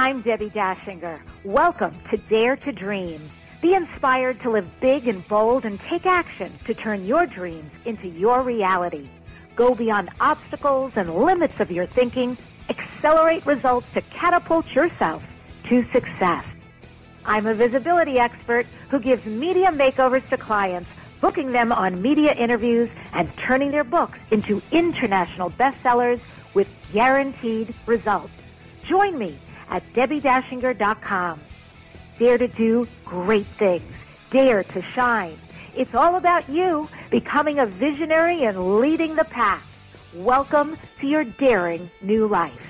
I'm Debbi Dachinger. Welcome to Dare to Dream. Be inspired to live big and bold and take action to turn your dreams into your reality. Go beyond obstacles and limits of your thinking. Accelerate results to catapult yourself to success. I'm a visibility expert who gives media makeovers to clients, booking them on media interviews and turning their books into international bestsellers with guaranteed results. Join me at DebbiDachinger.com. Dare to do great things. Dare to shine. It's all about you becoming a visionary and leading the pack. Welcome to your daring new life.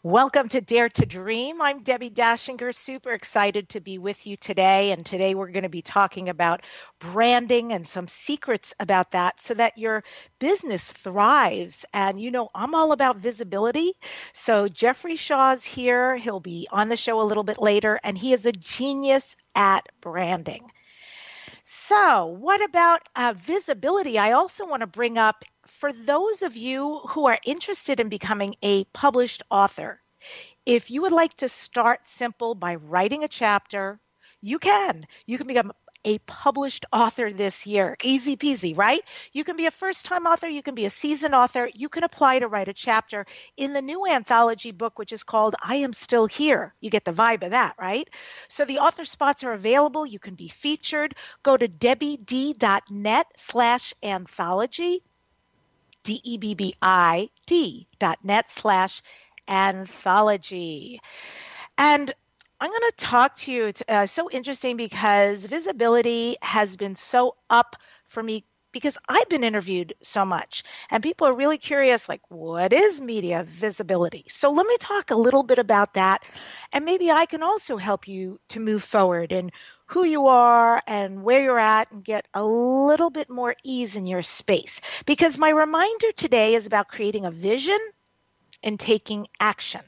Welcome to Dare to Dream. I'm Debbi Dachinger, super excited to be with you today. And today we're going to be talking about branding and some secrets about that so that your business thrives. And you know, I'm all about visibility. So Jeffrey Shaw's here. He'll be on the show a little bit later, and he is a genius at branding. So what about visibility? I also want to bring up, for those of you who are interested in becoming a published author, if you would like to start simple by writing a chapter, you can. You can become a published author this year. Easy peasy, right? You can be a first-time author. You can be a seasoned author. You can apply to write a chapter in the new anthology book, which is called I Am Still Here. You get the vibe of that, right? So the author spots are available. You can be featured. Go to debbid.net/anthology. debbid.net/anthology. And I'm going to talk to you. It's so interesting because visibility has been so up for me because I've been interviewed so much and people are really curious, like, what is media visibility? So let me talk a little bit about that. And maybe I can also help you to move forward in who you are and where you're at and get a little bit more ease in your space. Because my reminder today is about creating a vision and taking action.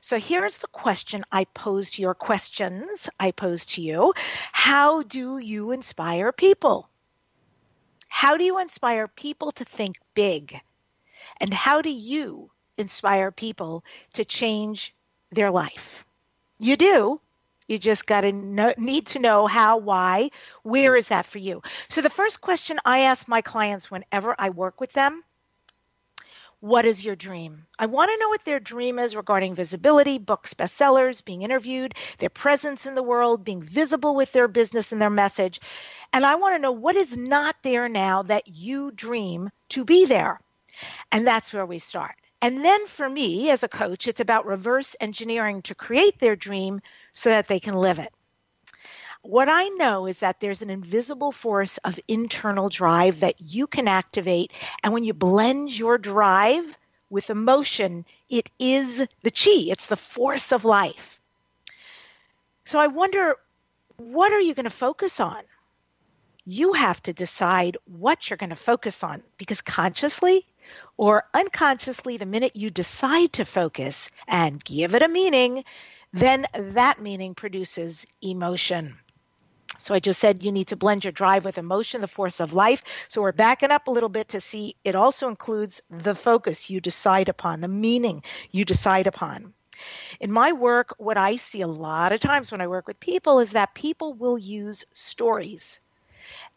So here's the question I pose to your questions I pose to you. How do you inspire people? How do you inspire people to think big? And how do you inspire people to change their life? You do. You just got to need to know how, why, where is that for you? So the first question I ask my clients whenever I work with them, what is your dream? I want to know what their dream is regarding visibility, books, bestsellers, being interviewed, their presence in the world, being visible with their business and their message. And I want to know what is not there now that you dream to be there. And that's where we start. And then for me as a coach, it's about reverse engineering to create their dream so that they can live it. What I know is that there's an invisible force of internal drive that you can activate. And when you blend your drive with emotion, it is the chi. It's the force of life. So I wonder, what are you going to focus on? You have to decide what you're going to focus on, because consciously or unconsciously, the minute you decide to focus and give it a meaning, then that meaning produces emotion. So I just said you need to blend your drive with emotion, the force of life. So we're backing up a little bit to see it also includes the focus you decide upon, the meaning you decide upon. In my work, what I see a lot of times when I work with people is that people will use stories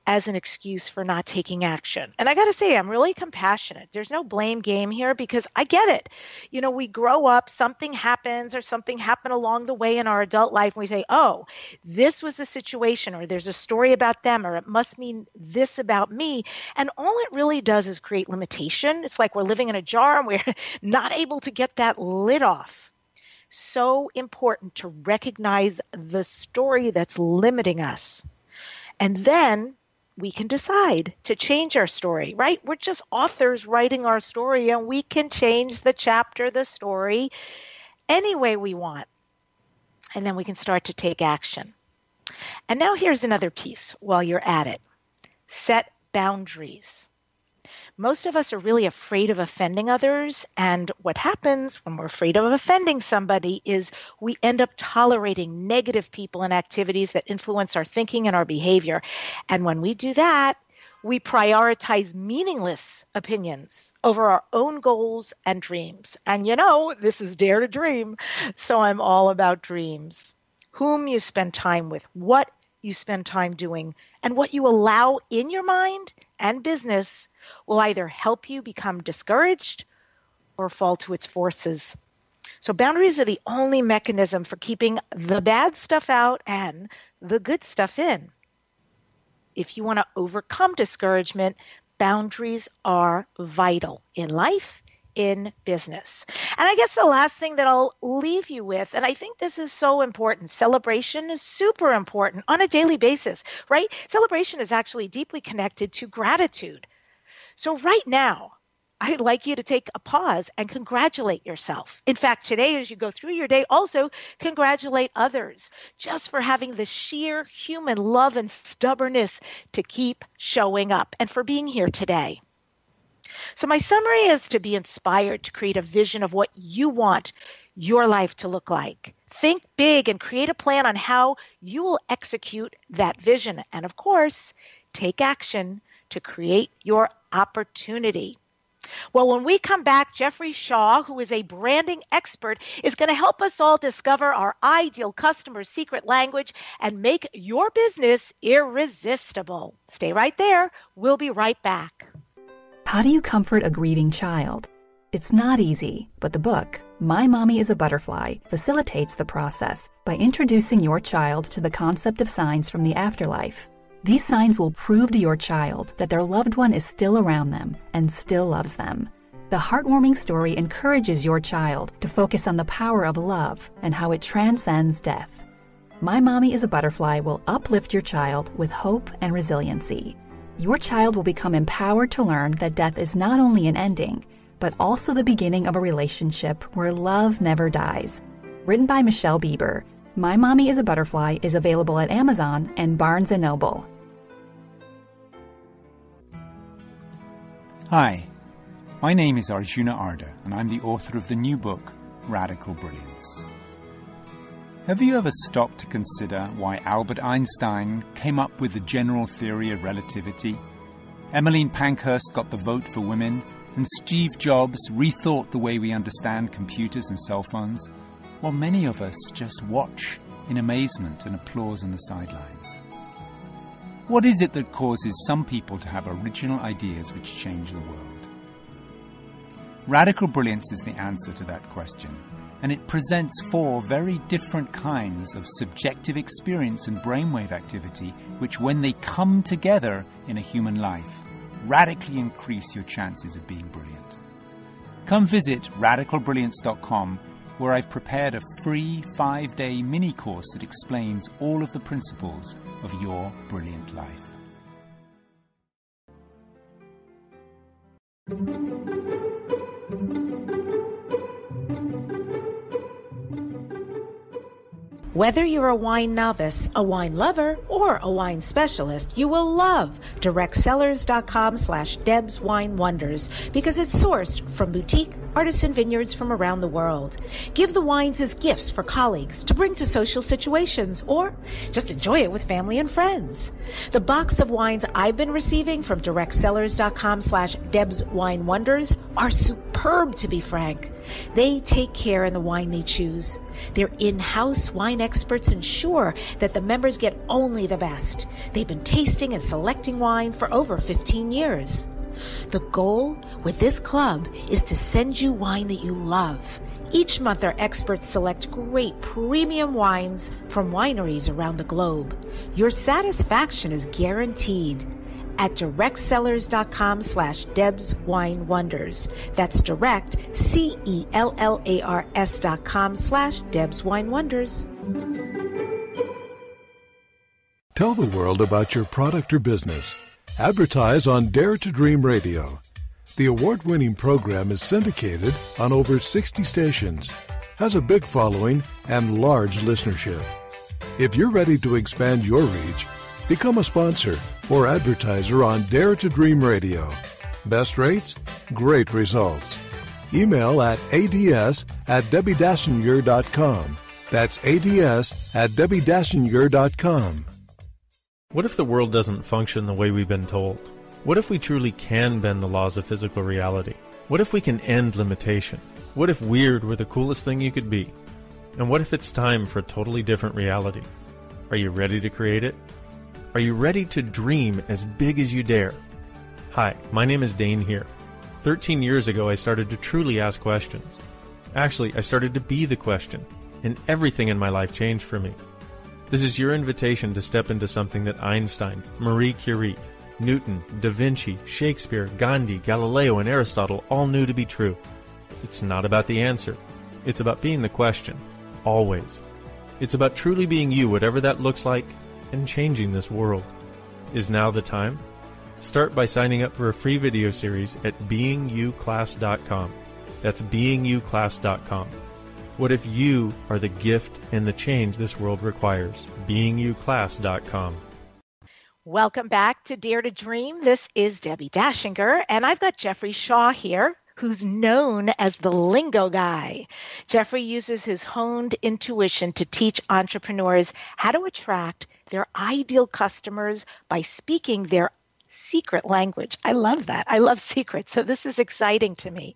as an excuse for not taking action. And I got to say, I'm really compassionate. There's no blame game here because I get it. You know, we grow up, something happens or something happened along the way in our adult life. And we say, oh, this was a situation, or there's a story about them, or it must mean this about me. And all it really does is create limitation. It's like we're living in a jar and we're not able to get that lid off. So important to recognize the story that's limiting us. And then we can decide to change our story, right? We're just authors writing our story, and we can change the chapter, the story, any way we want. And then we can start to take action. And now here's another piece while you're at it. Set boundaries. Most of us are really afraid of offending others. And what happens when we're afraid of offending somebody is we end up tolerating negative people and activities that influence our thinking and our behavior. And when we do that, We prioritize meaningless opinions over our own goals and dreams. And this is Dare to Dream, so I'm all about dreams. Whom you spend time with, what you spend time doing, and what you allow in your mind and business will either help you become discouraged or fall to its forces. So boundaries are the only mechanism for keeping the bad stuff out and the good stuff in. If you want to overcome discouragement, boundaries are vital in life, in business. And I guess the last thing that I'll leave you with, and I think this is so important, celebration is super important on a daily basis, right? Celebration is actually deeply connected to gratitude. So right now, I'd like you to take a pause and congratulate yourself. In fact, today, as you go through your day, also congratulate others just for having the sheer human love and stubbornness to keep showing up and for being here today. So my summary is to be inspired to create a vision of what you want your life to look like. Think big and create a plan on how you will execute that vision. And of course, take action to create your opportunity. Well, when we come back, Jeffrey Shaw, who is a branding expert, is going to help us all discover our ideal customer's secret language and make your business irresistible. Stay right there. We'll be right back. How do you comfort a grieving child? It's not easy, but the book, My Mommy is a Butterfly, facilitates the process by introducing your child to the concept of signs from the afterlife. These signs will prove to your child that their loved one is still around them and still loves them. The heartwarming story encourages your child to focus on the power of love and how it transcends death. My Mommy is a Butterfly will uplift your child with hope and resiliency. Your child will become empowered to learn that death is not only an ending, but also the beginning of a relationship where love never dies. Written by Michelle Bieber, My Mommy is a Butterfly is available at Amazon and Barnes & Noble. Hi, my name is Arjuna Arda, and I'm the author of the new book, Radical Brilliance. Have you ever stopped to consider why Albert Einstein came up with the general theory of relativity, Emmeline Pankhurst got the vote for women, and Steve Jobs rethought the way we understand computers and cell phones, while many of us just watch in amazement and applause on the sidelines? What is it that causes some people to have original ideas which change the world? Radical Brilliance is the answer to that question, and it presents 4 very different kinds of subjective experience and brainwave activity which, when they come together in a human life, radically increase your chances of being brilliant. Come visit radicalbrilliance.com, where I've prepared a free 5-day mini course that explains all of the principles of your brilliant life. Whether you're a wine novice, a wine lover, or a wine specialist, you will love directsellers.com/Deb's Wine Wonders because it's sourced from boutique artisan vineyards from around the world. Give the wines as gifts for colleagues to bring to social situations or just enjoy it with family and friends. The box of wines I've been receiving from directsellers.com/Deb's Wine Wonders are superb, to be frank. They take care in the wine they choose. Their in-house wine experts ensure that the members get only the best. They've been tasting and selecting wine for over 15 years. The goal with this club is to send you wine that you love. Each month, our experts select great premium wines from wineries around the globe. Your satisfaction is guaranteed at directsellers.com/Deb's Wine Wonders. That's direct, CELLARS.com/Deb's Wine Wonders. Tell the world about your product or business. Advertise on Dare to Dream Radio. The award-winning program is syndicated on over 60 stations, has a big following, and large listenership. If you're ready to expand your reach, become a sponsor or advertiser on Dare to Dream Radio. Best rates? Great results. Email at ads@DebbiDachinger.com. That's ads@DebbiDachinger.com. What if the world doesn't function the way we've been told? What if we truly can bend the laws of physical reality? What if we can end limitation? What if weird were the coolest thing you could be? And what if it's time for a totally different reality? Are you ready to create it? Are you ready to dream as big as you dare? Hi, my name is Dane here. 13 years ago, I started to truly ask questions. Actually, I started to be the question, and everything in my life changed for me. This is your invitation to step into something that Einstein, Marie Curie, Newton, Da Vinci, Shakespeare, Gandhi, Galileo, and Aristotle all knew to be true. It's not about the answer. It's about being the question. Always. It's about truly being you, whatever that looks like, and changing this world. Is now the time? Start by signing up for a free video series at beingyouclass.com. That's beingyouclass.com. What if you are the gift and the change this world requires? beingyouclass.com. Welcome back to Dare to Dream. This is Debbi Dachinger, and I've got Jeffrey Shaw here, who's known as the lingo guy. Jeffrey uses his honed intuition to teach entrepreneurs how to attract their ideal customers by speaking their secret language. I love that. I love secrets. So this is exciting to me.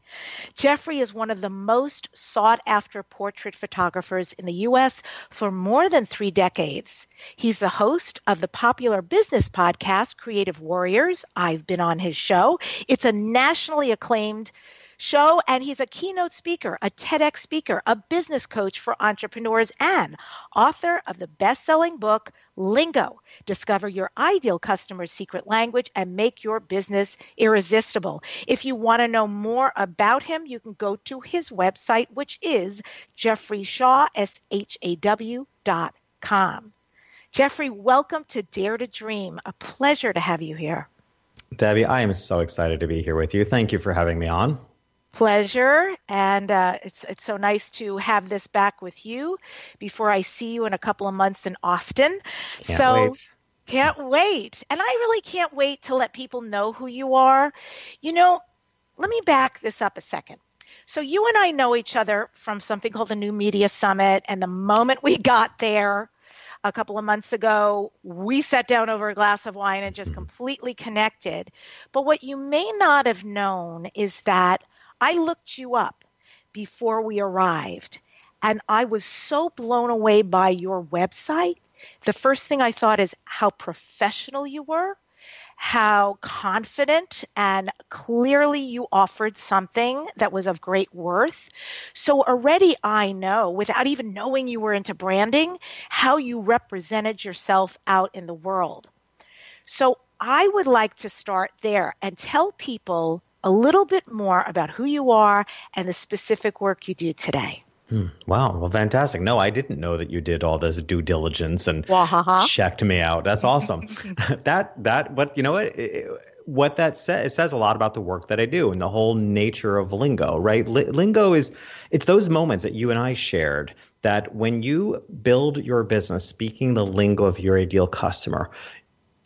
Jeffrey is one of the most sought after portrait photographers in the U.S. for more than 3 decades. He's the host of the popular business podcast, Creative Warriors. I've been on his show. It's a nationally acclaimed show, and he's a keynote speaker, a TEDx speaker, a business coach for entrepreneurs, and author of the best-selling book, Lingo, Discover Your Ideal Customer's Secret Language and Make Your Business Irresistible. If you want to know more about him, you can go to his website, which is jeffreyshaw.com. Jeffrey, welcome to Dare to Dream. A pleasure to have you here. Debbie, I am so excited to be here with you. Thank you for having me on. Pleasure, and it's so nice to have this back with you before I see you in a couple of months in Austin. Can't wait. And I really can't wait to let people know who you are. You know, let me back this up a second. So you and I know each other from something called the New Media Summit, and the moment we got there a couple of months ago, we sat down over a glass of wine and just completely connected. But what you may not have known is that I looked you up before we arrived, and I was so blown away by your website. The first thing I thought is how professional you were, how confident, and clearly you offered something that was of great worth. So already I know, without even knowing you were into branding, how you represented yourself out in the world. So I would like to start there and tell people a little bit more about who you are and the specific work you do today. Wow. Well, fantastic. No, I didn't know that you did all this due diligence and checked me out. That's awesome. But you know what that says, it says a lot about the work that I do and the whole nature of lingo, right? Lingo it's those moments that you and I shared that when you build your business speaking the lingo of your ideal customer,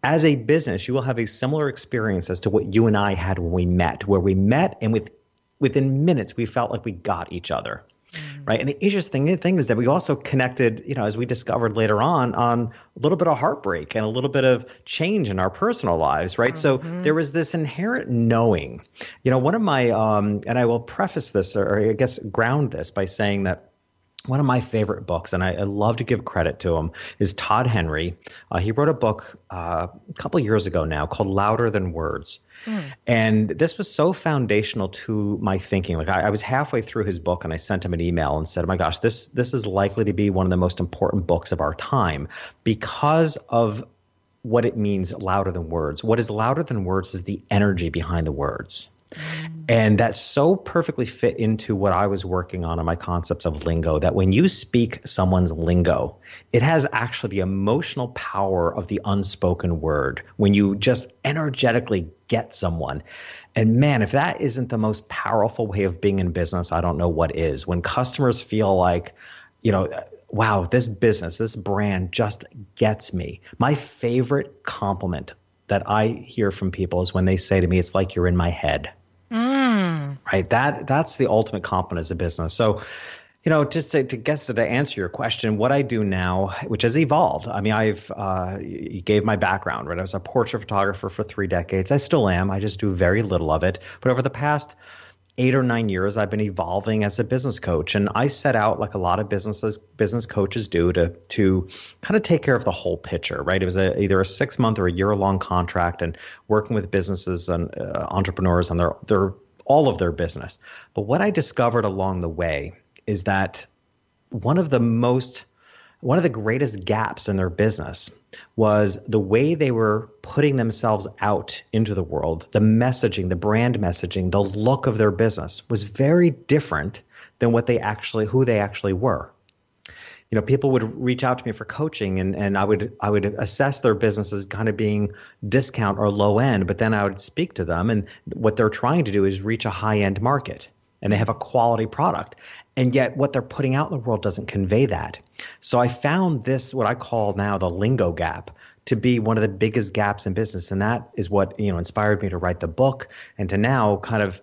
as a business, you will have a similar experience as to what you and I had when we met, where we met and within minutes, we felt like we got each other, right? And the interesting thing is that we also connected, as we discovered later on a little bit of heartbreak and a little bit of change in our personal lives, right? So there was this inherent knowing. One of my, and I will preface this, or I guess ground this by saying that one of my favorite books, and I love to give credit to him, is Todd Henry. He wrote a book a couple of years ago now called Louder Than Words. And this was so foundational to my thinking. Like I was halfway through his book and I sent him an email and said, oh my gosh, this is likely to be one of the most important books of our time because of what it means, louder than words. What is louder than words is the energy behind the words. And that so perfectly fit into what I was working on in my concepts of lingo, that when you speak someone's lingo, it has actually the emotional power of the unspoken word when you just energetically get someone. And man, if that isn't the most powerful way of being in business, I don't know what is. When customers feel like, wow, this business, this brand just gets me. My favorite compliment that I hear from people is when they say to me, it's like you're in my head. Right. That's the ultimate compliment as a business. So, Just to answer your question, what I do now, which has evolved. I mean, you gave my background, right? I was a portrait photographer for 3 decades. I still am. I just do very little of it. But over the past 8 or 9 years, I've been evolving as a business coach. And I set out, like a lot of business coaches do, to kind of take care of the whole picture, right? It was either a 6-month or a year-long contract, and working with businesses and entrepreneurs on their all of their business. But what I discovered along the way is that one of the greatest gaps in their business was the way they were putting themselves out into the world. The messaging, the brand messaging, the look of their business was very different than who they actually were. People would reach out to me for coaching, and I would assess their business as kind of being discount or low end, but then I would speak to them, and what they're trying to do is reach a high end market, and they have a quality product. And yet what they're putting out in the world doesn't convey that. So I found this, what I call now the lingo gap, to be one of the biggest gaps in business. And that is what, inspired me to write the book and to now kind of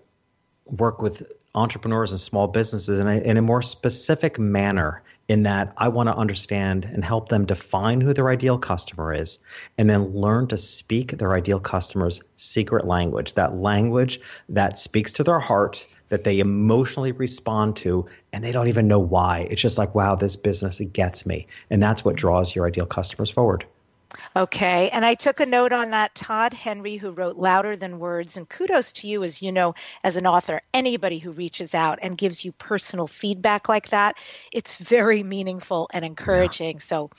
work with entrepreneurs and small businesses in a more specific manner, in that I want to understand and help them define who their ideal customer is, and then learn to speak their ideal customer's secret language that speaks to their heart, that they emotionally respond to, and they don't even know why. It's just like, wow, this business, it gets me. And that's what draws your ideal customers forward. Okay. And I took a note on that. Todd Henry, who wrote Louder Than Words, and kudos to you, as an author, anybody who reaches out and gives you personal feedback like that, it's very meaningful and encouraging. Yeah. So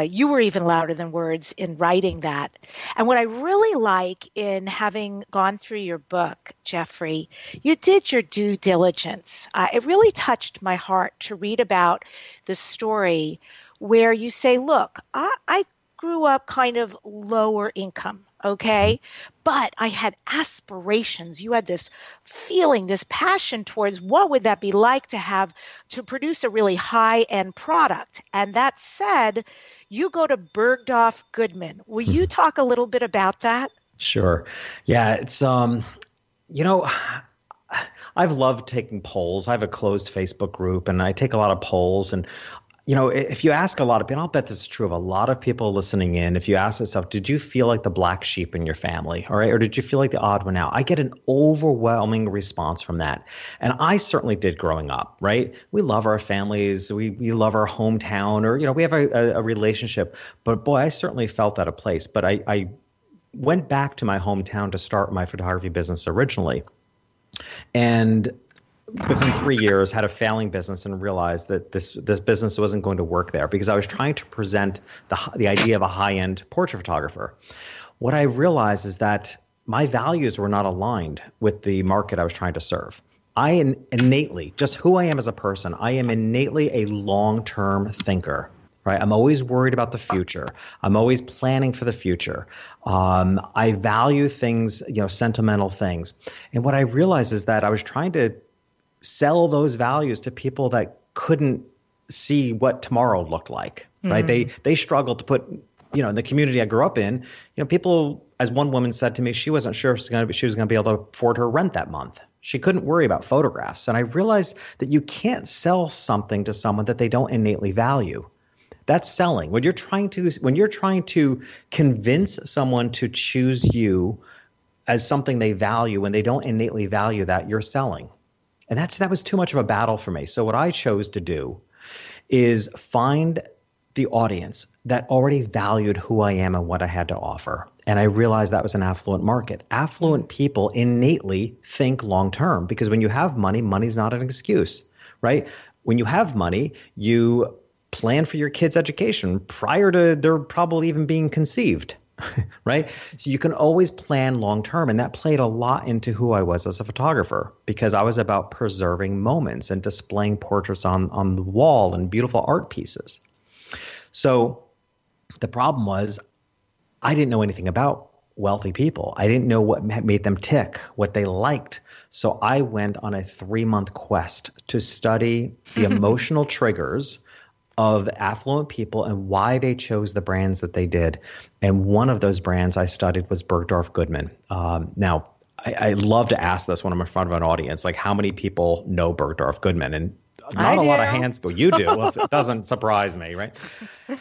you were even louder than words in writing that. And what I really like in having gone through your book, Jeffrey, you did your due diligence. It really touched my heart to read about the story where you say, look, I grew up kind of lower income, okay? But I had aspirations. You had this feeling, this passion towards what would that be like to produce a really high-end product. And that said, you go to Bergdorf Goodman. Will you talk a little bit about that? Sure. Yeah, it's, I've loved taking polls. I have a closed Facebook group, and I take a lot of polls. And if you ask a lot of people, I'll bet this is true of a lot of people listening in. If you ask yourself, did you feel like the black sheep in your family? All right. Or did you feel like the odd one out? I get an overwhelming response from that. And I certainly did growing up, right? We love our families. We love our hometown, or, we have a relationship. But boy, I certainly felt out of place. But I went back to my hometown to start my photography business originally. And within 3 years, had a failing business and realized that this business wasn't going to work there, because I was trying to present the idea of a high-end portrait photographer. What I realized is that my values were not aligned with the market I was trying to serve. I innately, just who I am as a person, I am innately a long-term thinker. Right? I'm always worried about the future. I'm always planning for the future. I value things, sentimental things. And what I realized is that I was trying to sell those values to people that couldn't see what tomorrow looked like, right? They struggled to put, in the community I grew up in, people, as one woman said to me, she wasn't sure if she was going to be able to afford her rent that month. She couldn't worry about photographs. And I realized that you can't sell something to someone that they don't innately value. That's selling. When you're trying to convince someone to choose you as something they value when they don't innately value that, you're selling. And that was too much of a battle for me. So what I chose to do is find the audience that already valued who I am and what I had to offer. And I realized that was an affluent market. Affluent people innately think long term, because when you have money, money's not an excuse, right? When you have money, you plan for your kids' education prior to their probably even being conceived. Right? So you can always plan long term. And that played a lot into who I was as a photographer, because I was about preserving moments and displaying portraits on the wall and beautiful art pieces. So the problem was I didn't know anything about wealthy people. I didn't know what made them tick, what they liked. So I went on a 3-month quest to study the emotional triggers of affluent people and why they chose the brands that they did. And one of those brands I studied was Bergdorf Goodman. Now, I love to ask this when I'm in front of an audience, like, how many people know Bergdorf Goodman? And Not a lot of hands go. You do. Well, it doesn't surprise me, right?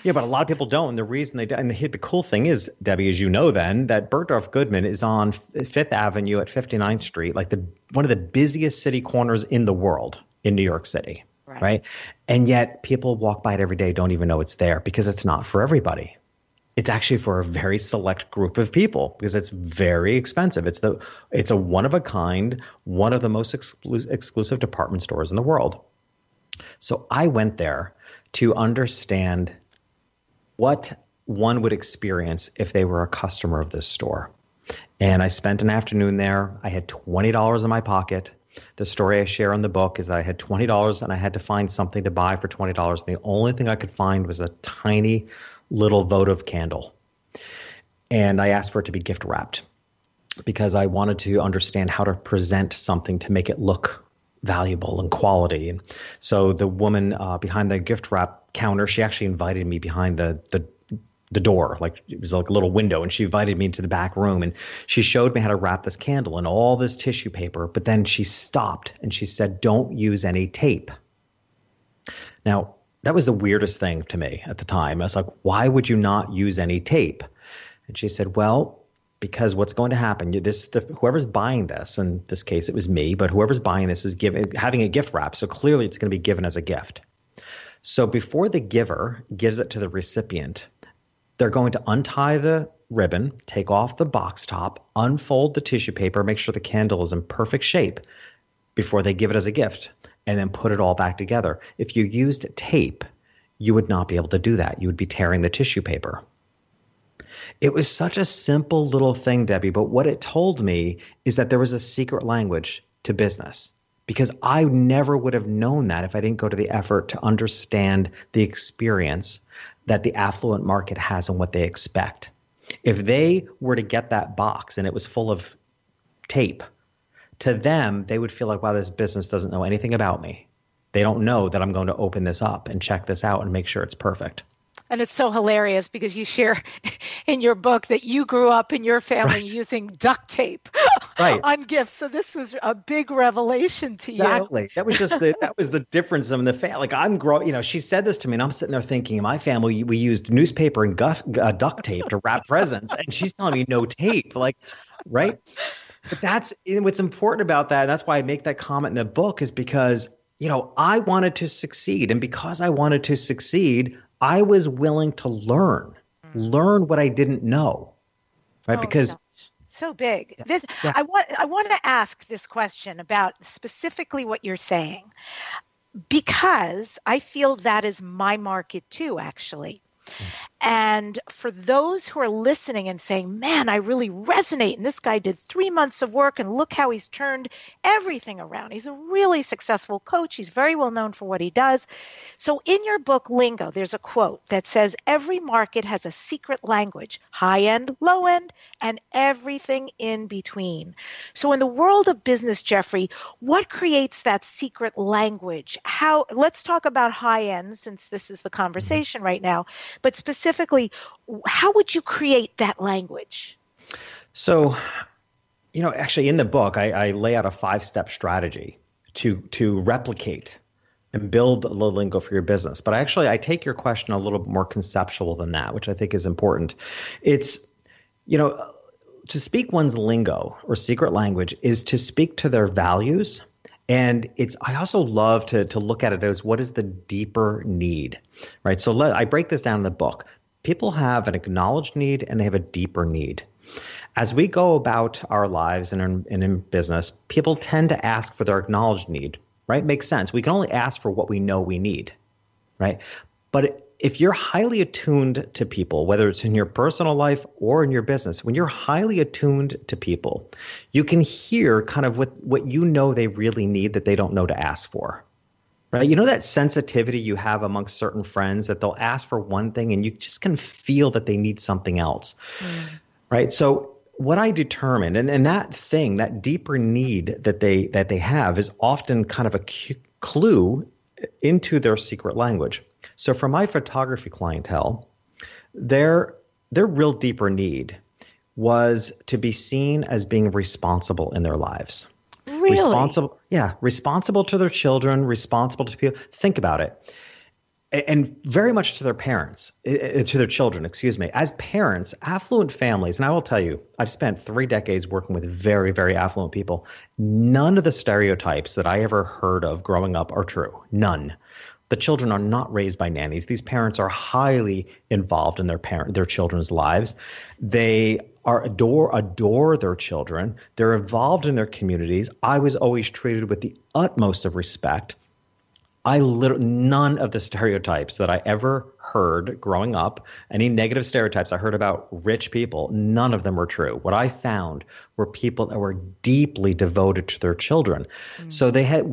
Yeah, but a lot of people don't. And the reason they do, and the cool thing is, Debbie, as you know then, that Bergdorf Goodman is on Fifth Avenue at 59th Street, like one of the busiest city corners in the world in New York City, right? And yet people walk by it every day, don't even know it's there because it's not for everybody. It's actually for a very select group of people because it's very expensive. It's a one-of-a-kind, one of the most exclusive department stores in the world. So I went there to understand what one would experience if they were a customer of this store. And I spent an afternoon there. I had $20 in my pocket. The story I share in the book is that I had $20 and I had to find something to buy for $20. And the only thing I could find was a tiny little votive candle. And I asked for it to be gift wrapped because I wanted to understand how to present something to make it look valuable and quality. And so the woman behind the gift wrap counter, she actually invited me behind the door, like it was like a little window, and she invited me into the back room and she showed me how to wrap this candle and all this tissue paper. But then she stopped and she said, "Don't use any tape." Now, that was the weirdest thing to me at the time. I was like, why would you not use any tape? And she said, well, because what's going to happen, whoever's buying this, in this case it was me, but whoever's buying this is having a gift wrap. So clearly it's going to be given as a gift. So before the giver gives it to the recipient, they're going to untie the ribbon, take off the box top, unfold the tissue paper, make sure the candle is in perfect shape before they give it as a gift, and then put it all back together. If you used tape, you would not be able to do that. You would be tearing the tissue paper. It was such a simple little thing, Debbie, but what it told me is that there was a secret language to business because I never would have known that if I didn't go to the effort to understand the experience that the affluent market has and what they expect. If they were to get that box and it was full of tape, to them, they would feel like, wow, this business doesn't know anything about me. They don't know that I'm going to open this up and check this out and make sure it's perfect. And it's so hilarious because you share in your book that you grew up in your family using duct tape on gifts. So this was a big revelation to you. Exactly. That was just that was the difference in the family. Like I'm growing, she said this to me and I'm sitting there thinking in my family, we used newspaper and duct tape to wrap presents. And she's telling me no tape, right? But what's important about that. And that's why I make that comment in the book is because, I wanted to succeed. And because I wanted to succeed, I was willing to learn what I didn't know, right? Because gosh. So big. I want to ask this question about specifically what you're saying, because I feel that is my market too, actually. And for those who are listening and saying, man, I really resonate, and this guy did 3 months of work and look how he's turned everything around. He's a really successful coach. He's very well known for what he does. So in your book, Lingo, there's a quote that says, every market has a secret language, high end, low end, and everything in between. So in the world of business, Jeffrey, what creates that secret language? Let's talk about high end, since this is the conversation right now. But specifically, how would you create that language? So, actually in the book, I lay out a 5-step strategy to replicate and build a lingo for your business. But I take your question a little bit more conceptual than that, which I think is important. It's, to speak one's lingo or secret language is to speak to their values. And I also love to look at it as what is the deeper need, right? So I break this down in the book. People have an acknowledged need and they have a deeper need. As we go about our lives and in business, people tend to ask for their acknowledged need, right? Makes sense. We can only ask for what we know we need, right? But if you're highly attuned to people, whether it's in your personal life or in your business, when you're highly attuned to people, you can hear kind of what you know they really need that they don't know to ask for, right? You know that sensitivity you have amongst certain friends that they'll ask for one thing and you just can feel that they need something else, right? So what I determined, and that thing, that deeper need that they have is often kind of a clue into their secret language. So for my photography clientele, their real deeper need was to be seen as being responsible in their lives. Really? Responsible to their children, responsible to people. Think about it. And very much to their parents, to their children, excuse me. As parents, affluent families, and I will tell you, I've spent 3 decades working with very, very affluent people. None of the stereotypes that I ever heard of growing up are true. None. The children are not raised by nannies. These parents are highly involved in their children's lives. They adore their children. They're involved in their communities. I was always treated with the utmost of respect. None of the stereotypes that I ever heard growing up, any negative stereotypes I heard about rich people, none of them were true. What I found were people that were deeply devoted to their children. So they have,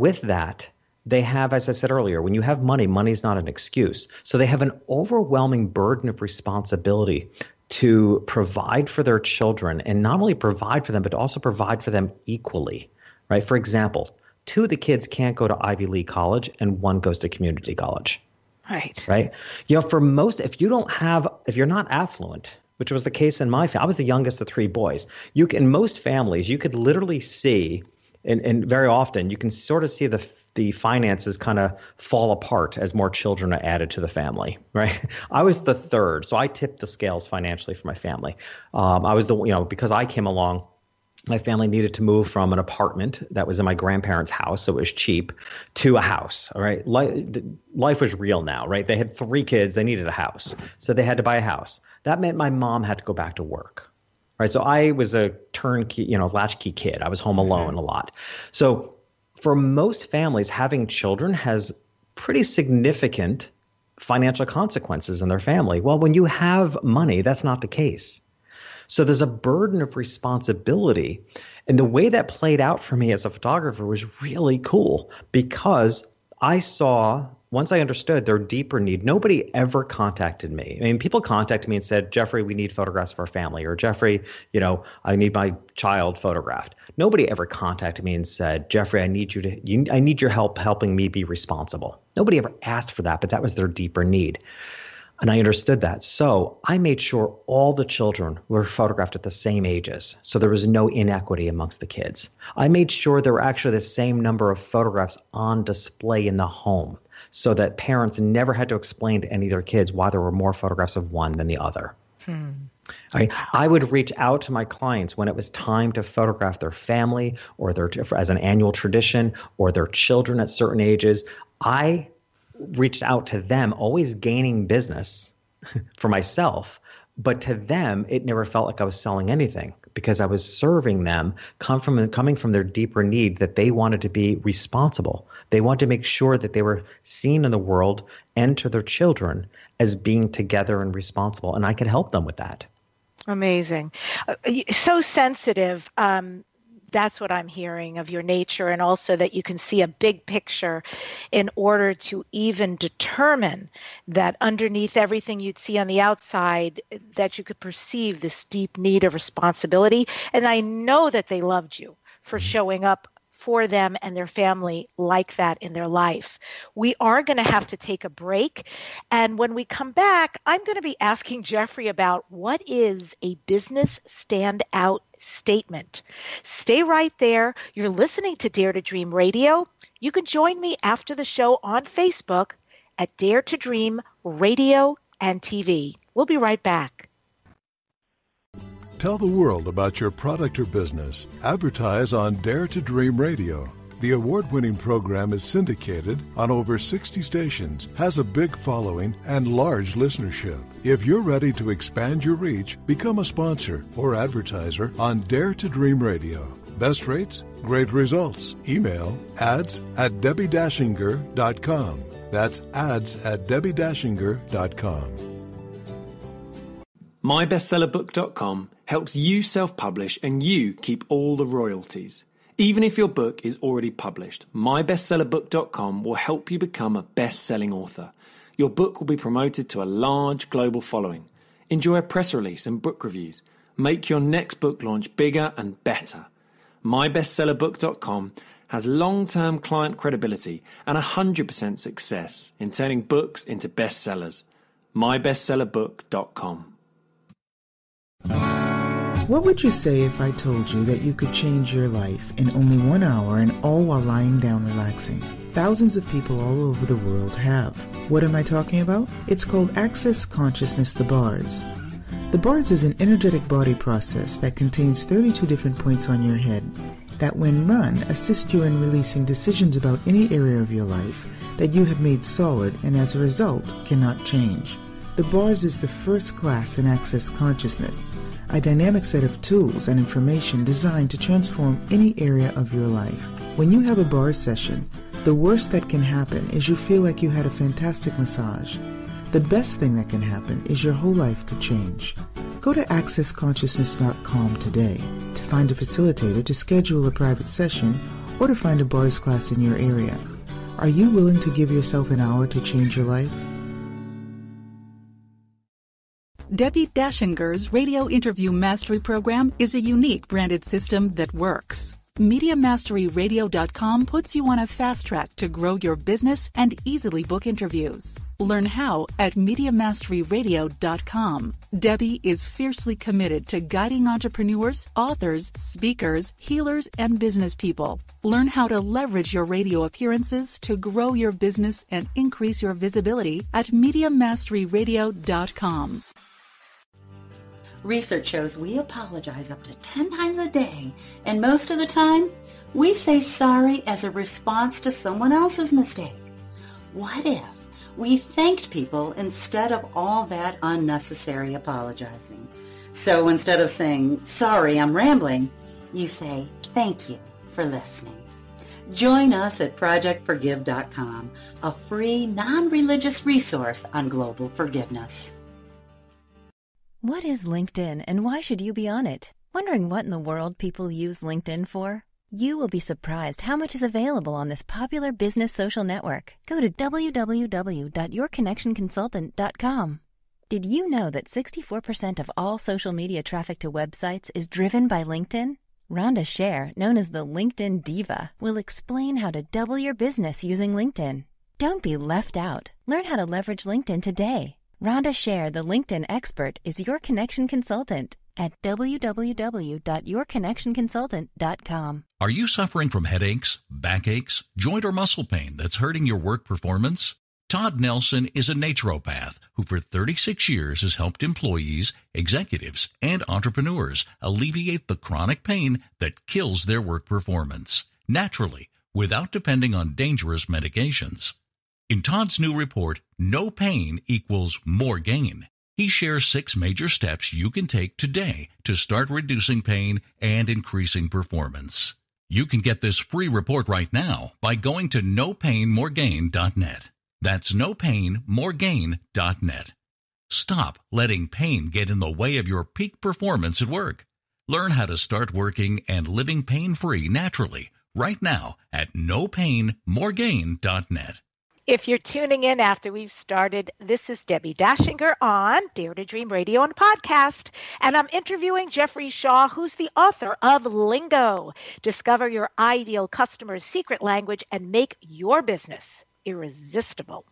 as I said earlier, when you have money, money's not an excuse. So they have an overwhelming burden of responsibility to provide for their children, and not only provide for them, but also provide for them equally, right? For example, 2 of the kids can't go to Ivy League college and 1 goes to community college. Right. If you're not affluent, which was the case in my family, I was the youngest of 3 boys. In most families, you could literally see, and very often you can sort of see the finances kind of fall apart as more children are added to the family, right? I was the 3rd, so I tipped the scales financially for my family. I was because I came along, my family needed to move from an apartment that was in my grandparents' house, so it was cheap, to a house. All right, life was real now, right? They had 3 kids, they needed a house, so they had to buy a house. That meant my mom had to go back to work, right? So I was a turnkey, latchkey kid. I was home alone a lot. So for most families, having children has pretty significant financial consequences in their family. Well, when you have money, that's not the case. So there's a burden of responsibility. And the way that played out for me as a photographer was really cool, because I saw, once I understood their deeper need, nobody ever contacted me. I mean, people contacted me and said, Jeffrey, we need photographs for our family, or Jeffrey, I need my child photographed. Nobody ever contacted me and said, Jeffrey, I need your help helping me be responsible. Nobody ever asked for that, but that was their deeper need. And I understood that. So I made sure all the children were photographed at the same ages, so there was no inequity amongst the kids. I made sure there were actually the same number of photographs on display in the home, so that parents never had to explain to any of their kids why there were more photographs of one than the other. I would reach out to my clients when it was time to photograph their family, or as an annual tradition, or their children at certain ages. I reached out to them, always gaining business for myself, but to them, it never felt like I was selling anything, because I was serving them, coming from their deeper need that they wanted to be responsible. They wanted to make sure that they were seen in the world and to their children as being together and responsible, and I could help them with that. Amazing. So sensitive. That's what I'm hearing of your nature, and also that you can see a big picture in order to even determine that underneath everything you'd see on the outside, that you could perceive this deep need of responsibility. And I know that they loved you for showing up for them and their family like that in their life. We are going to have to take a break. And when we come back, I'm going to be asking Jeffrey about what is a business standout statement. Stay right there. You're listening to Dare to Dream Radio. You can join me after the show on Facebook at Dare to Dream Radio and TV. We'll be right back. Tell the world about your product or business. Advertise on Dare to Dream Radio. The award-winning program is syndicated on over 60 stations, has a big following, and large listenership. If you're ready to expand your reach, become a sponsor or advertiser on Dare to Dream Radio. Best rates, great results. Email ads@DebbiDachinger.com. That's ads@DebbiDachinger.com. MyBestsellerBook.com helps you self-publish and you keep all the royalties. Even if your book is already published, MyBestsellerBook.com will help you become a best-selling author. Your book will be promoted to a large global following. Enjoy a press release and book reviews. Make your next book launch bigger and better. MyBestsellerBook.com has long-term client credibility and 100% success in turning books into bestsellers. MyBestsellerBook.com. What would you say if I told you that you could change your life in only 1 hour and all while lying down relaxing? Thousands of people all over the world have. What am I talking about? It's called Access Consciousness, the bars. The bars is an energetic body process that contains 32 different points on your head that, when run, assist you in releasing decisions about any area of your life that you have made solid and as a result cannot change. The bars is the first class in Access Consciousness, a dynamic set of tools and information designed to transform any area of your life. When you have a bar session, the worst that can happen is you feel like you had a fantastic massage. The best thing that can happen is your whole life could change. Go to accessconsciousness.com today to find a facilitator to schedule a private session or to find a bars class in your area. Are you willing to give yourself an hour to change your life? Debbi Dachinger's Radio Interview Mastery Program is a unique branded system that works. MediaMasteryRadio.com puts you on a fast track to grow your business and easily book interviews. Learn how at MediaMasteryRadio.com. Debbi is fiercely committed to guiding entrepreneurs, authors, speakers, healers, and business people. Learn how to leverage your radio appearances to grow your business and increase your visibility at MediaMasteryRadio.com. Research shows we apologize up to 10 times a day, and most of the time, we say sorry as a response to someone else's mistake. What if we thanked people instead of all that unnecessary apologizing? So instead of saying, sorry, I'm rambling, you say, thank you for listening. Join us at ProjectForgive.com, a free, non-religious resource on global forgiveness. What is LinkedIn and why should you be on it? Wondering what in the world people use LinkedIn for? You will be surprised how much is available on this popular business social network. Go to www.yourconnectionconsultant.com. Did you know that 64% of all social media traffic to websites is driven by LinkedIn? Rhonda Scher, known as the LinkedIn Diva, will explain how to double your business using LinkedIn. Don't be left out. Learn how to leverage LinkedIn today. Rhonda Scher, the LinkedIn expert, is your connection consultant at www.yourconnectionconsultant.com. Are you suffering from headaches, backaches, joint or muscle pain that's hurting your work performance? Todd Nelson is a naturopath who for 36 years has helped employees, executives, and entrepreneurs alleviate the chronic pain that kills their work performance naturally without depending on dangerous medications. In Todd's new report, No Pain Equals More Gain, he shares 6 major steps you can take today to start reducing pain and increasing performance. You can get this free report right now by going to nopainmoregain.net. That's nopainmoregain.net. Stop letting pain get in the way of your peak performance at work. Learn how to start working and living pain-free naturally right now at nopainmoregain.net. If you're tuning in after we've started, this is Debbi Dachinger on Dare to Dream Radio and Podcast, and I'm interviewing Jeffrey Shaw, who's the author of Lingo. Discover your ideal customer's secret language and make your business irresistible.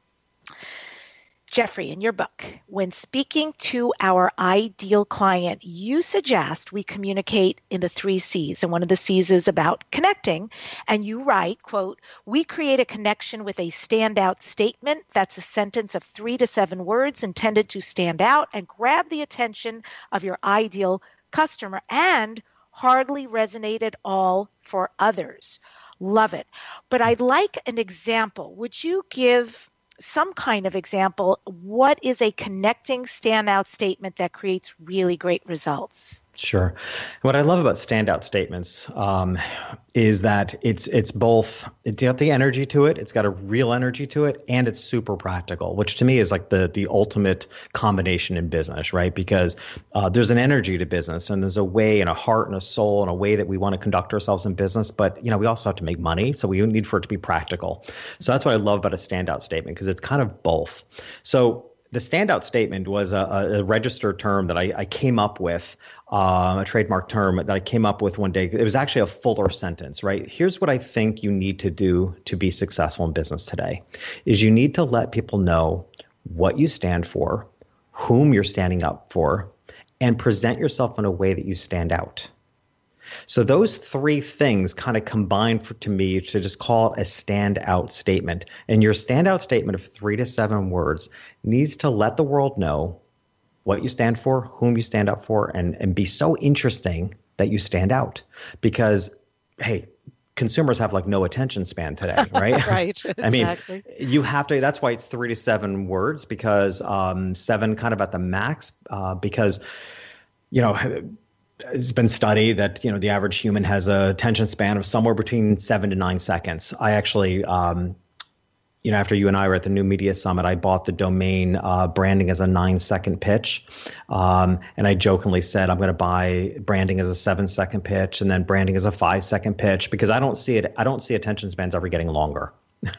Jeffrey, in your book, when speaking to our ideal client, you suggest we communicate in the 3 C's. And one of the C's is about connecting. And you write, quote, we create a connection with a standout statement. That's a sentence of 3 to 7 words intended to stand out and grab the attention of your ideal customer and hardly resonate at all for others. Love it. But I'd like an example. Would you give some kind of example? What is a connecting standout statement that creates really great results? Sure. What I love about standout statements is that it's got the energy to it, it's got a real energy to it, and it's super practical, which to me is like the ultimate combination in business, right? Because there's an energy to business, and there's a way and a heart and a soul and a way that we want to conduct ourselves in business. But we also have to make money, so we need for it to be practical. So that's what I love about a standout statement, because it's kind of both. So the standout statement was a registered term that I came up with, a trademark term that I came up with one day. It was actually a fuller sentence, right? Here's what I think you need to do to be successful in business today, is you need to let people know what you stand for, whom you're standing up for, and present yourself in a way that you stand out. So those three things kind of combine to me to just call it a standout statement. And your standout statement of 3 to 7 words needs to let the world know what you stand for, whom you stand up for, and be so interesting that you stand out. Because, hey, consumers have like no attention span today, right? Right. I mean, exactly. you have to, that's why it's 3 to 7 words, because 7 kind of at the max, because, it's been studied that, the average human has a attention span of somewhere between 7 to 9 seconds. I actually, after you and I were at the New Media Summit, I bought the domain branding as a 9-second pitch. And I jokingly said, I'm going to buy branding as a 7-second pitch and then branding as a 5-second pitch, because I don't see attention spans ever getting longer.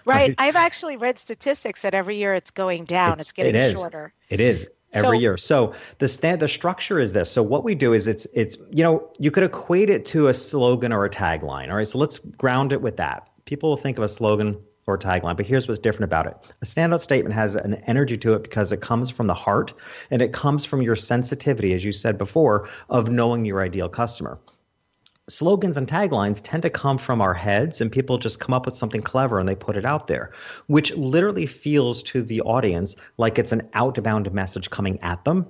Right. I've actually read statistics that every year it's going down. It's getting shorter. It is. Every year. So the structure is this. So what we do is it's you could equate it to a slogan or a tagline. All right. So let's ground it with that. People will think of a slogan or a tagline, but here's what's different about it. A standout statement has an energy to it because it comes from the heart, and it comes from your sensitivity, as you said before, of knowing your ideal customer. Slogans and taglines tend to come from our heads, and people just come up with something clever and they put it out there, which literally feels to the audience like it's an outbound message coming at them.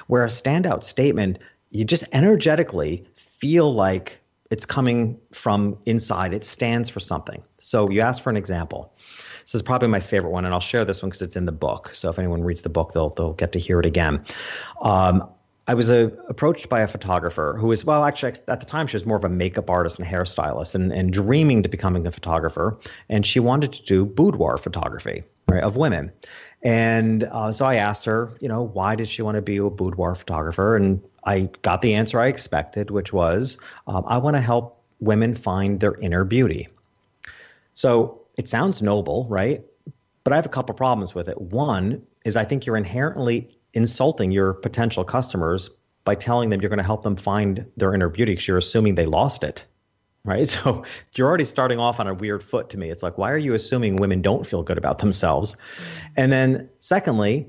Where a standout statement, you just energetically feel like it's coming from inside. It stands for something. So you asked for an example. This is probably my favorite one, and I'll share this one because it's in the book. So if anyone reads the book, they'll get to hear it again. I was approached by a photographer who was, well, actually, at the time, she was more of a makeup artist and hairstylist and dreaming to becoming a photographer. And she wanted to do boudoir photography, right, of women. And so I asked her, why did she want to be a boudoir photographer? And I got the answer I expected, which was, I want to help women find their inner beauty. So it sounds noble, right? But I have a couple problems with it. One is I think you're inherently insulting your potential customers by telling them you're going to help them find their inner beauty because you're assuming they lost it, right? So you're already starting off on a weird foot to me. It's like, why are you assuming women don't feel good about themselves? And then secondly,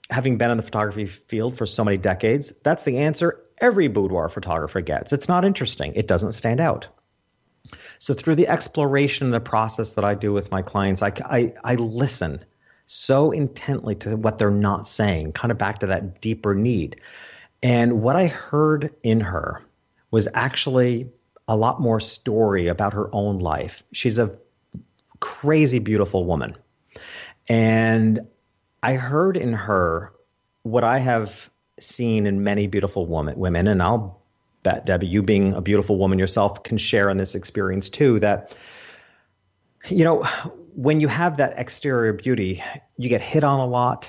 having been in the photography field for so many decades, that's the answer every boudoir photographer gets. It's not interesting. It doesn't stand out. So through the exploration, the process that I do with my clients, I listen so intently to what they're not saying, kind of back to that deeper need. And what I heard in her was actually a lot more story about her own life. She's a crazy beautiful woman. And I heard in her what I have seen in many beautiful women, and I'll bet, Debbie, you being a beautiful woman yourself can share in this experience too, that, when you have that exterior beauty, you get hit on a lot.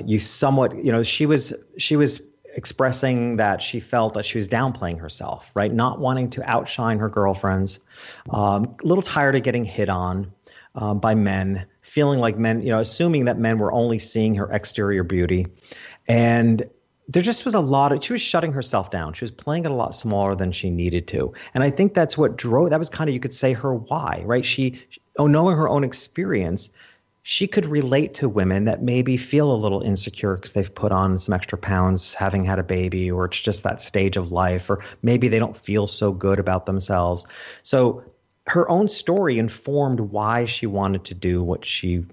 You somewhat, she was expressing that she felt that she was downplaying herself, right? Not wanting to outshine her girlfriends, a little tired of getting hit on by men, feeling like men, assuming that men were only seeing her exterior beauty. And there just was she was shutting herself down. She was playing it a lot smaller than she needed to. And I think that's what that was kind of, you could say, her why, right? Knowing her own experience, she could relate to women that maybe feel a little insecure because they've put on some extra pounds having had a baby, or it's just that stage of life, or maybe they don't feel so good about themselves. So her own story informed why she wanted to do what she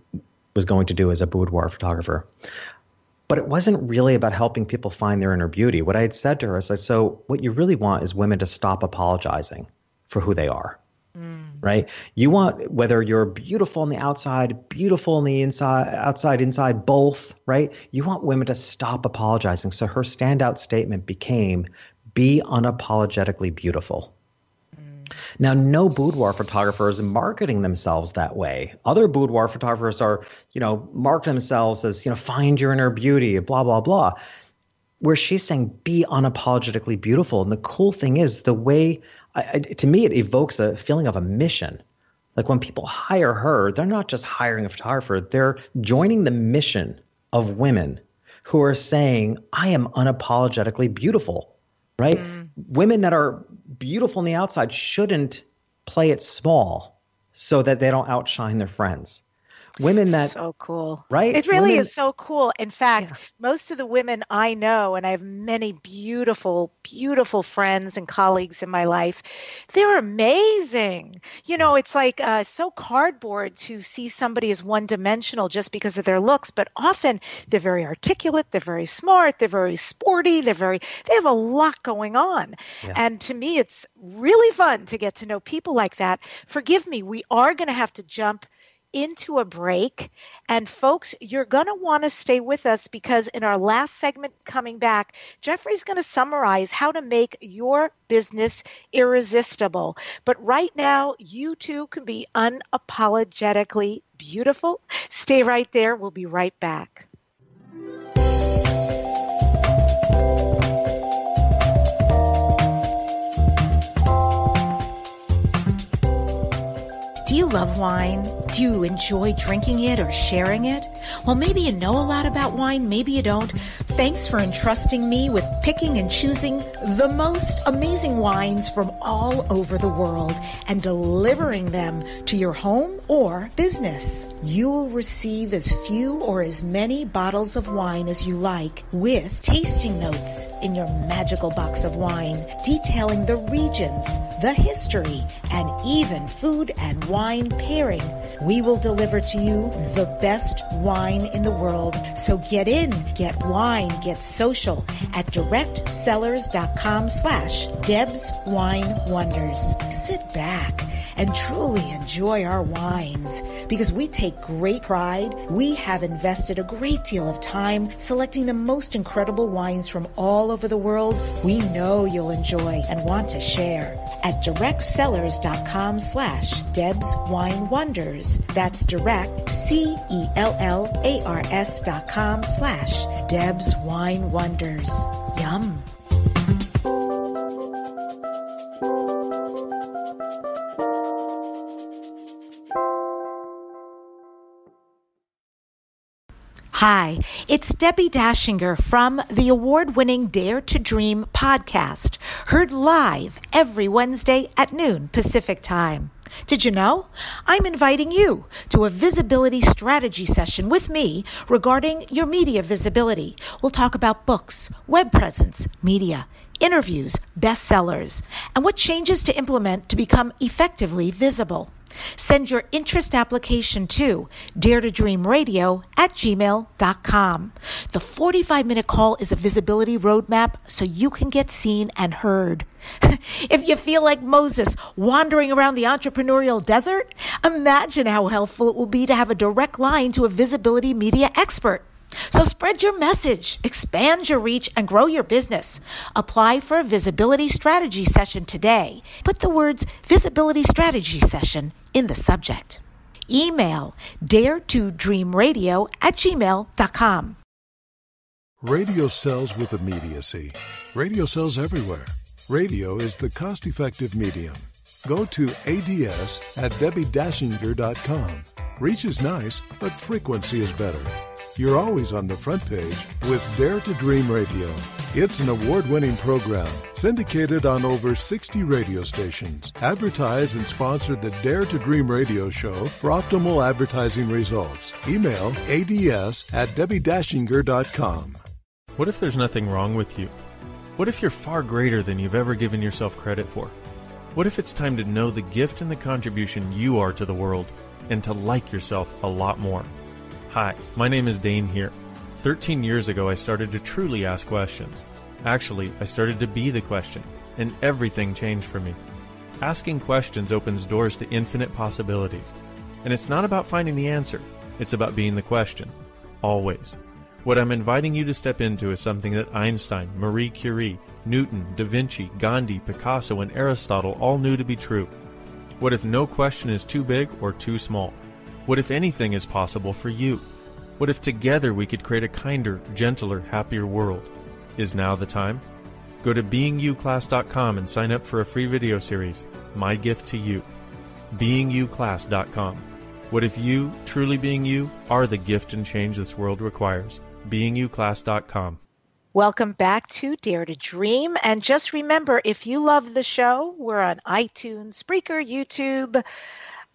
was going to do as a boudoir photographer. But it wasn't really about helping people find their inner beauty. What I had said to her is, so what you really want is women to stop apologizing for who they are, right? You want, whether you're beautiful on the outside, beautiful on the inside, outside, inside, both, right? You want women to stop apologizing. So her standout statement became, be unapologetically beautiful. Now, no boudoir photographer is marketing themselves that way. Other boudoir photographers are, marketing themselves as, find your inner beauty, blah, blah, blah. Where she's saying, be unapologetically beautiful. And the cool thing is the way, to me, it evokes a feeling of a mission. Like when people hire her, they're not just hiring a photographer. They're joining the mission of women who are saying, I am unapologetically beautiful, right? Women that are beautiful on the outside shouldn't play it small so that they don't outshine their friends. women that so cool, right? It really women, is so cool. In fact, most of the women I know, and I have many beautiful, beautiful friends and colleagues in my life, they're amazing. It's like so cardboard to see somebody as one-dimensional just because of their looks, but often they're very articulate, they're very smart, they're very sporty, they have a lot going on. Yeah. And to me, it's really fun to get to know people like that. Forgive me, we are going to have to jump into a break. And folks, you're going to want to stay with us because in our last segment coming back, Jeffrey's going to summarize how to make your business irresistible. But right now, you too can be unapologetically beautiful. Stay right there. We'll be right back. Do you love wine? Do you enjoy drinking it or sharing it? Well, maybe you know a lot about wine, maybe you don't. Thanks for entrusting me with picking and choosing the most amazing wines from all over the world and delivering them to your home or business. You will receive as few or as many bottles of wine as you like with tasting notes in your magical box of wine detailing the regions, the history, and even food and wine pairing. We will deliver to you the best wine in the world. So get in, get wine, get social at directsellers.com/Deb's Wine Wonders. Sit back and truly enjoy our wines because we take great pride. We have invested a great deal of time selecting the most incredible wines from all over the world we know you'll enjoy and want to share at directsellers.com/Deb's Wine Wonders. That's direct, CELLARS.com/Deb's Wine Wonders. Yum. Hi, it's Debbi Dachinger from the award-winning Dare to Dream podcast, heard live every Wednesday at noon Pacific Time. Did you know? I'm inviting you to a visibility strategy session with me regarding your media visibility. We'll talk about books, web presence, media, interviews, bestsellers, and what changes to implement to become effectively visible. Send your interest application to daretodreamradio@gmail.com. The 45-minute call is a visibility roadmap so you can get seen and heard. If you feel like Moses wandering around the entrepreneurial desert, imagine how helpful it will be to have a direct line to a visibility media expert. So spread your message, expand your reach, and grow your business. Apply for a visibility strategy session today. Put the words visibility strategy session in the subject. Email daretodreamradio@gmail.com. Radio sells with immediacy. Radio sells everywhere. Radio is the cost-effective medium. Go to ads@DebbiDachinger.com. Reach is nice, but frequency is better. You're always on the front page with Dare to Dream Radio. It's an award-winning program syndicated on over 60 radio stations. Advertise and sponsor the Dare to Dream Radio show for optimal advertising results. Email ads@DebbiDachinger.com. What if there's nothing wrong with you? What if you're far greater than you've ever given yourself credit for? What if it's time to know the gift and the contribution you are to the world and to like yourself a lot more? Hi, my name is Dane here. 13 years ago, I started to truly ask questions. Actually, I started to be the question, and everything changed for me. Asking questions opens doors to infinite possibilities. And it's not about finding the answer, it's about being the question. Always. What I'm inviting you to step into is something that Einstein, Marie Curie, Newton, Da Vinci, Gandhi, Picasso, and Aristotle all knew to be true. What if no question is too big or too small? What if anything is possible for you? What if together we could create a kinder, gentler, happier world? Is now the time? Go to beingyouclass.com and sign up for a free video series, My Gift to You. beingyouclass.com. What if you, truly being you, are the gift and change this world requires? beingyouclass.com. Welcome back to Dare to Dream. And just remember, if you love the show, we're on iTunes, Spreaker, YouTube,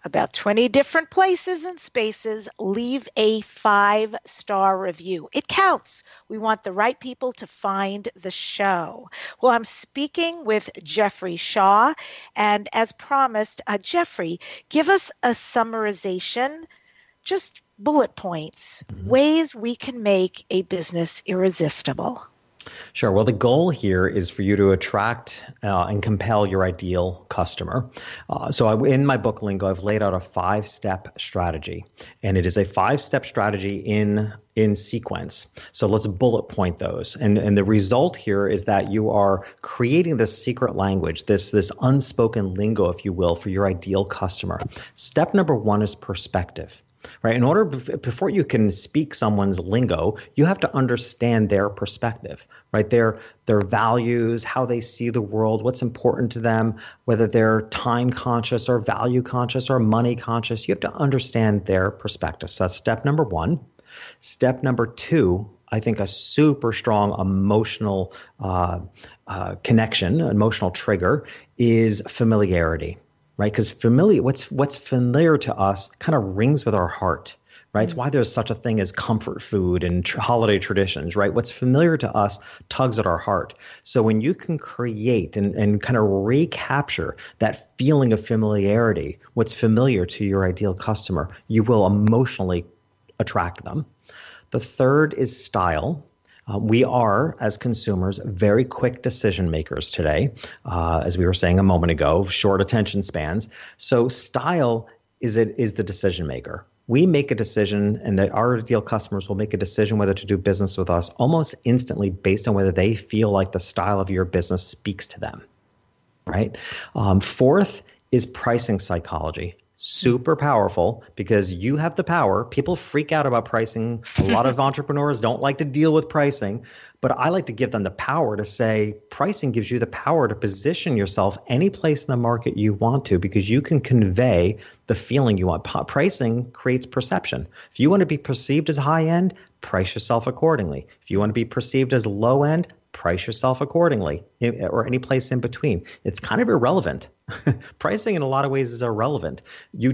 about 20 different places and spaces, leave a 5-star review. It counts. We want the right people to find the show. Well, I'm speaking with Jeffrey Shaw, and as promised, Jeffrey, give us a summarization, just bullet points, ways we can make a business irresistible. Sure. Well, the goal here is for you to attract and compel your ideal customer. In my book, Lingo, I've laid out a 5-step strategy, and it is a 5-step strategy in sequence. So let's bullet point those. And the result here is that you are creating this secret language, this unspoken lingo, if you will, for your ideal customer. Step number 1 is perspective. Right. In order, before you can speak someone's lingo, you have to understand their perspective, right? Their values, how they see the world, what's important to them, whether they're time conscious or value conscious or money conscious. You have to understand their perspective. So that's step number 1. Step number 2, I think a super strong emotional connection, emotional trigger is familiarity. Right, because what's familiar to us kind of rings with our heart, right? It's why there's such a thing as comfort food and holiday traditions, right? What's familiar to us tugs at our heart. So when you can create and kind of recapture that feeling of familiarity, what's familiar to your ideal customer, you will emotionally attract them. The third is style. We are, as consumers, very quick decision makers today, as we were saying a moment ago, short attention spans. So style is the decision maker. We make a decision, and our ideal customers will make a decision whether to do business with us almost instantly based on whether they feel like the style of your business speaks to them, right? Fourth is pricing psychology. Super powerful because you have the power. People freak out about pricing. A lot of entrepreneurs don't like to deal with pricing, but I like to give them the power to say pricing gives you the power to position yourself any place in the market you want to because you can convey the feeling you want. Pricing creates perception. If you want to be perceived as high end, price yourself accordingly. If you want to be perceived as low end, price yourself accordingly, or any place in between. It's kind of irrelevant. Pricing in a lot of ways is irrelevant. You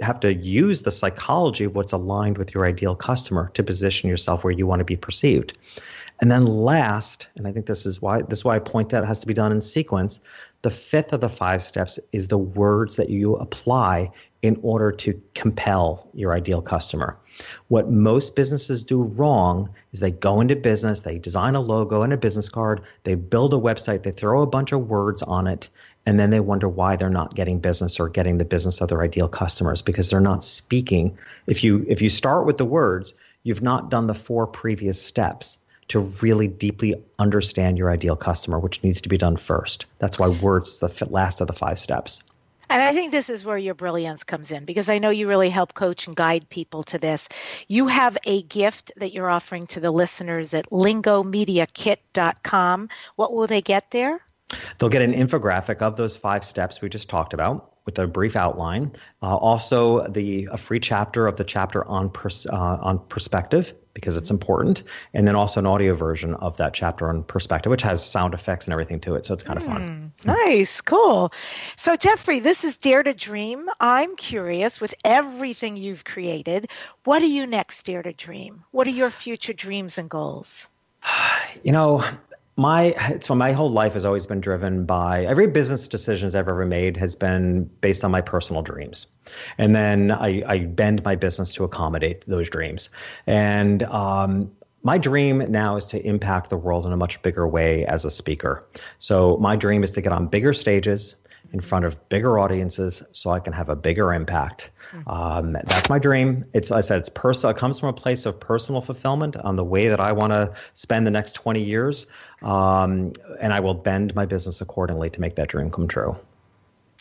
have to use the psychology of what's aligned with your ideal customer to position yourself where you want to be perceived. And then last, and I think this is why I point out it has to be done in sequence, the 5th of the 5 steps is the words that you apply in order to compel your ideal customer. What most businesses do wrong is they go into business, they design a logo and a business card, they build a website, they throw a bunch of words on it, and then they wonder why they're not getting business or getting the business of their ideal customers because they're not speaking. If you start with the words, you've not done the 4 previous steps to really deeply understand your ideal customer, which needs to be done first. That's why words the last of the 5 steps. And I think this is where your brilliance comes in because I know you really help coach and guide people to this. You have a gift that you're offering to the listeners at lingomediakit.com. What will they get there? They'll get an infographic of those 5 steps we just talked about with a brief outline. Also, a free chapter of the chapter on perspective because it's important, and then also an audio version of that chapter on perspective, which has sound effects and everything to it. So it's kind of fun. Nice, cool. So Jeffrey, this is Dare to Dream. I'm curious, with everything you've created, what do you next dare to dream? What are your future dreams and goals? My whole life has always been driven by every business decisions I've ever made has been based on my personal dreams. And then I bend my business to accommodate those dreams. And my dream now is to impact the world in a much bigger way as a speaker. So my dream is to get on bigger stages in front of bigger audiences so I can have a bigger impact. That's my dream. It comes from a place of personal fulfillment on the way that I want to spend the next 20 years. And I will bend my business accordingly to make that dream come true.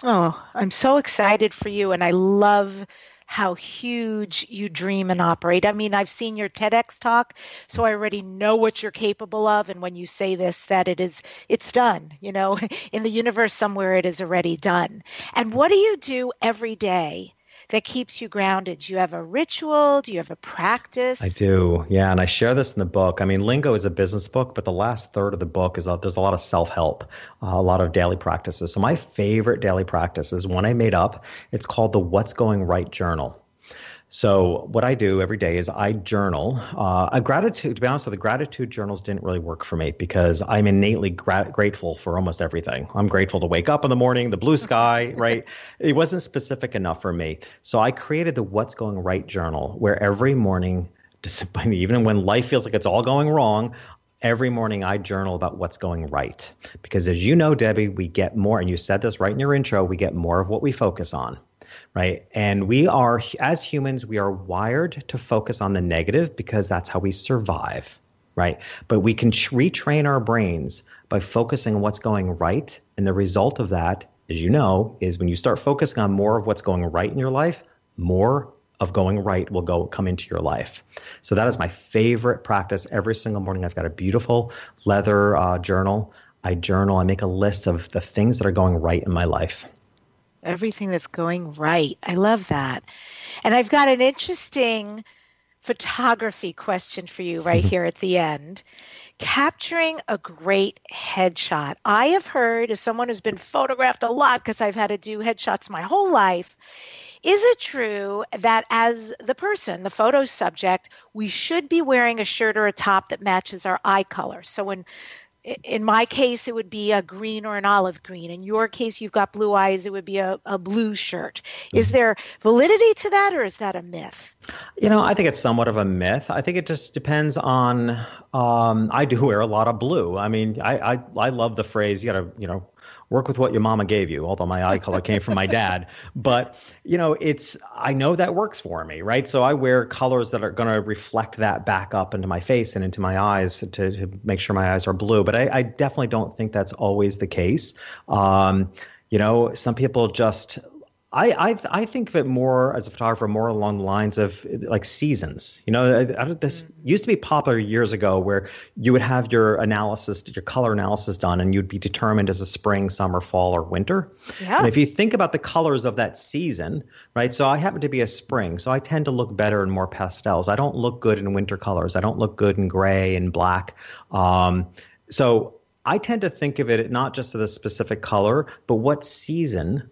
Oh, I'm so excited for you. And I love how huge you dream and operate. I mean, I've seen your TEDx talk, so I already know what you're capable of. And when you say this, that it's done, in the universe somewhere it is already done. And what do you do every day that keeps you grounded? Do you have a ritual? Do you have a practice? I do. Yeah. And I share this in the book. I mean, Lingo is a business book, but the last third of the book is there's a lot of self-help, a lot of daily practices. So my favorite daily practice is one I made up. It's called the What's Going Right Journal. So what I do every day is I journal. To be honest with you, the gratitude journals didn't really work for me because I'm innately grateful for almost everything. I'm grateful to wake up in the morning, the blue sky, right? It wasn't specific enough for me. So I created the What's Going Right journal, where every morning, even when life feels like it's all going wrong, every morning I journal about what's going right. Because as you know, Debbie, we get more, and you said this right in your intro, we get more of what we focus on. Right. And we are, as humans, we are wired to focus on the negative because that's how we survive. Right. But we can retrain our brains by focusing on what's going right. And the result of that, as you know, is when you start focusing on more of what's going right in your life, more of going right will come into your life. So that is my favorite practice. Every single morning, I've got a beautiful leather journal. I make a list of the things that are going right in my life. Everything that's going right. I love that. And I've got an interesting photography question for you right here at the end. Capturing a great headshot. I have heard, as someone who's been photographed a lot because I've had to do headshots my whole life, is it true that as the person, the photo subject, we should be wearing a shirt or a top that matches our eye color? So in my case, it would be a green or an olive green. In your case, you've got blue eyes. It would be a blue shirt. Is there validity to that, or is that a myth? I think it's somewhat of a myth. I think it just depends on, I do wear a lot of blue. I mean, I love the phrase, you got to, work with what your mama gave you, although my eye color came from my dad. But, I know that works for me, right? So I wear colors that are going to reflect that back up into my face and into my eyes to make sure my eyes are blue. But I definitely don't think that's always the case. Some people just... I think of it more as a photographer, more along the lines of like seasons. This used to be popular years ago where you would have your color analysis done, and you'd be determined as a spring, summer, fall, or winter. Yeah. And if you think about the colors of that season, right? So I happen to be a spring, so I tend to look better in more pastels. I don't look good in winter colors. I don't look good in gray and black. So I tend to think of it not just as a specific color, but what season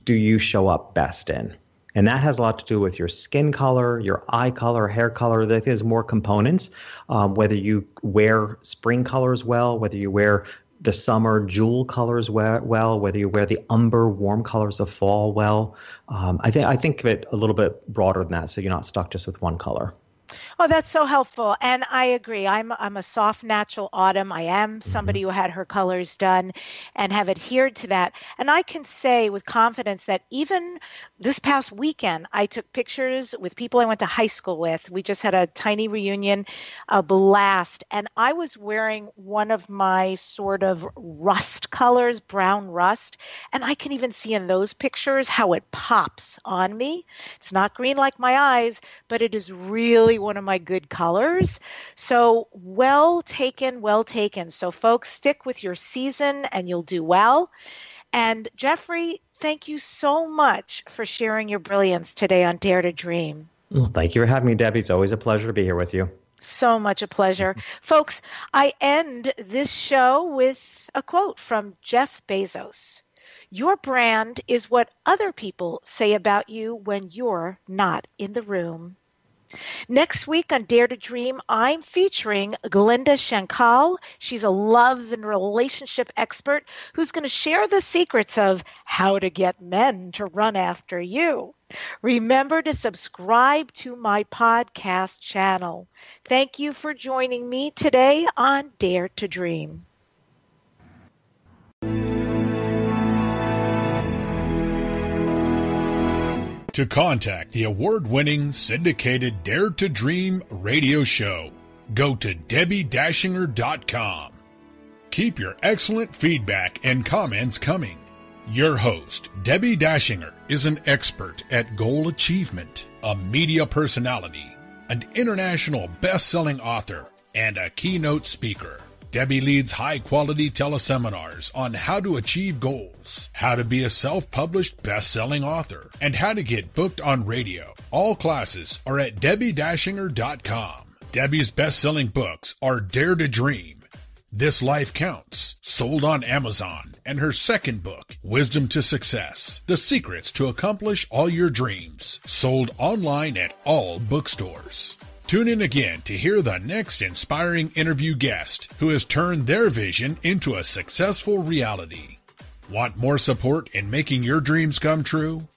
do you show up best in? And that has a lot to do with your skin color, your eye color, hair color. There's more components. Whether you wear spring colors well, whether you wear the summer jewel colors well, whether you wear the umber warm colors of fall well. I think of it a little bit broader than that, so you're not stuck just with one color. Oh, that's so helpful. And I agree. I'm a soft, natural autumn. I am somebody who had her colors done and have adhered to that. And I can say with confidence that even this past weekend, I took pictures with people I went to high school with. We just had a tiny reunion, a blast. And I was wearing one of my sort of rust colors, brown rust. And I can even see in those pictures how it pops on me. It's not green like my eyes, but it is really one of my good colors. So well taken. So folks, stick with your season and you'll do well. And Jeffrey, thank you so much for sharing your brilliance today on Dare to Dream. Well, thank you for having me, Debbie. It's always a pleasure to be here with you. So much a pleasure. Folks, I end this show with a quote from Jeff Bezos. Your brand is what other people say about you when you're not in the room. Next week on Dare to Dream, I'm featuring Glinda Shankal. She's a love and relationship expert who's going to share the secrets of how to get men to run after you. Remember to subscribe to my podcast channel. Thank you for joining me today on Dare to Dream. To contact the award-winning syndicated Dare to Dream radio show, go to DebbiDachinger.com. Keep your excellent feedback and comments coming. Your host, Debbi Dachinger, is an expert at goal achievement, a media personality, an international best-selling author, and a keynote speaker. Debbi leads high-quality teleseminars on how to achieve goals, how to be a self-published best-selling author, and how to get booked on radio. All classes are at DebbiDachinger.com. Debbi's best-selling books are Dare to Dream, This Life Counts, sold on Amazon, and her second book, Wisdom to Success, The Secrets to Accomplish All Your Dreams, sold online at all bookstores. Tune in again to hear the next inspiring interview guest who has turned their vision into a successful reality. Want more support in making your dreams come true?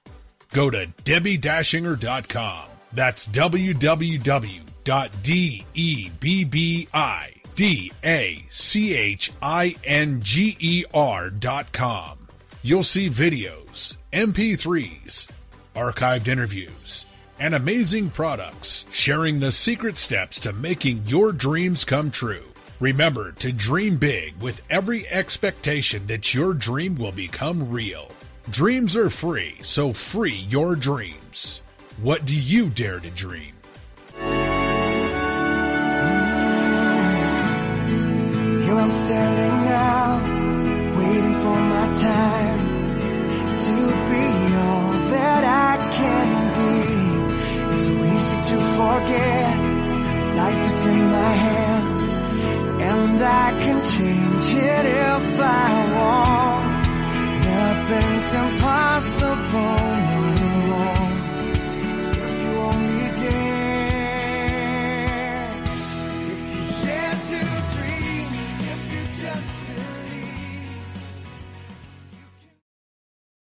Go to DebbiDachinger.com. That's www.DebbiDachinger.com. You'll see videos, MP3s, archived interviews, and amazing products sharing the secret steps to making your dreams come true. Remember to dream big with every expectation that your dream will become real. Dreams are free, so free your dreams. What do you dare to dream? Here I'm standing now, waiting for my time to be all that I can be. It's so easy to forget, life is in my hands, and I can change it if I want. Nothing's impossible no more, if you only dare. If you dare to dream, if you just